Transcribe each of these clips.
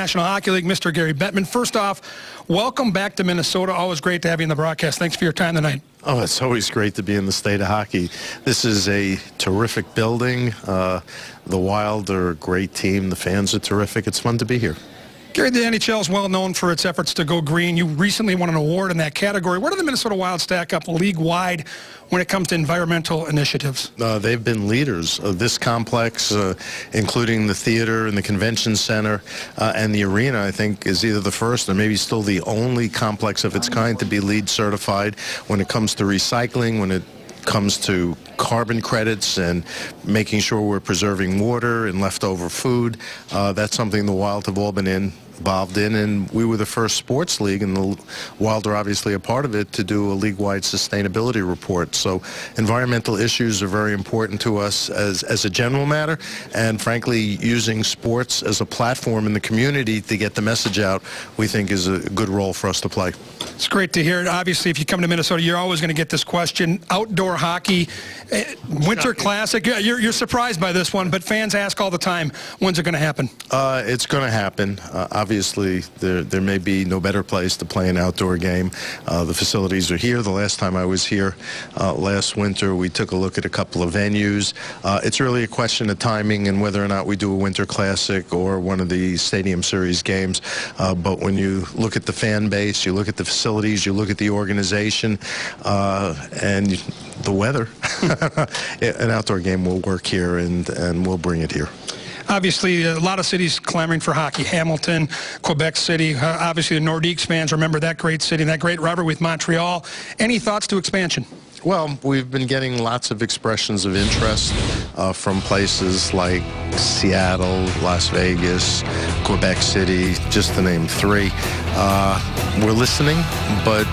National Hockey League, Mr. Gary Bettman. First off, welcome back to Minnesota. Always great to have you in the broadcast. Thanks for your time tonight. Oh, it's always great to be in the state of hockey. This is a terrific building. The Wild are a great team. The fans are terrific. It's fun to be here. Gary, the NHL is well known for its efforts to go green. You recently won an award in that category. Where do the Minnesota Wild stack up league-wide when it comes to environmental initiatives? They've been leaders of this complex, including the theater and the convention center and the arena. I think is either the first or maybe still the only complex of its kind to be LEED certified when it comes to recycling, when it comes to carbon credits and making sure we're preserving water and leftover food. That's something the Wild have all been involved in, and we were the first sports league, and the Wild are obviously a part of it, to do a league-wide sustainability report. So environmental issues are very important to us as a general matter, and frankly, using sports as a platform in the community to get the message out, we think is a good role for us to play. It's great to hear it. Obviously, if you come to Minnesota, you're always going to get this question. Outdoor hockey, Winter Classic. You're surprised by this one, but fans ask all the time, when's it going to happen? It's going to happen. Obviously, there may be no better place to play an outdoor game. The facilities are here. The last time I was here last winter, we took a look at a couple of venues. It's really a question of timing and whether or not we do a Winter Classic or one of the Stadium Series games. But when you look at the fan base, you look at the facilities, you look at the organization, and the weather, an outdoor game will work here, and we'll bring it here. Obviously, a lot of cities clamoring for hockey. Hamilton, Quebec City, obviously the Nordiques fans remember that great city and that great rivalry with Montreal. Any thoughts to expansion? Well, we've been getting lots of expressions of interest from places like Seattle, Las Vegas, Quebec City, just to name three. We're listening, but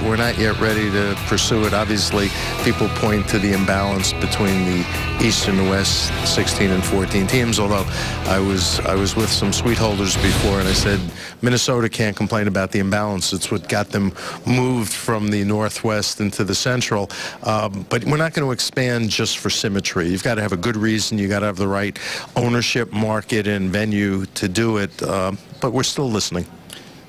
we're not yet ready to pursue it. Obviously, people point to the imbalance between the East and the West 16 and 14 teams, although I was with some sweet holders before, and I said Minnesota can't complain about the imbalance. It's what got them moved from the Northwest into the Central. But we're not going to expand just for symmetry. You've got to have a good reason. You've got to have the right ownership, market, and venue to do it. But we're still listening.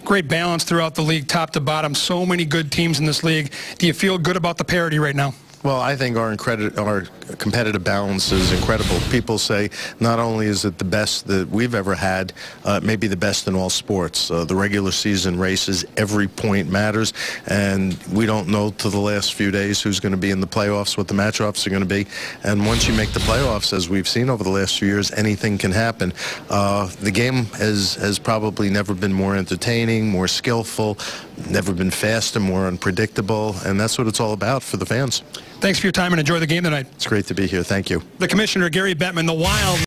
Great balance throughout the league, top to bottom. So many good teams in this league. Do you feel good about the parity right now? Well, I think our competitive balance is incredible. People say not only is it the best that we've ever had, maybe the best in all sports. The regular season races, every point matters, and we don't know till the last few days who's going to be in the playoffs, what the matchups are going to be. And once you make the playoffs, as we've seen over the last few years, anything can happen. The game has probably never been more entertaining, more skillful, never been faster, more unpredictable, and that's what it's all about for the fans. Thanks for your time and enjoy the game tonight. It's great to be here. Thank you. The Commissioner, Gary Bettman, the Wild.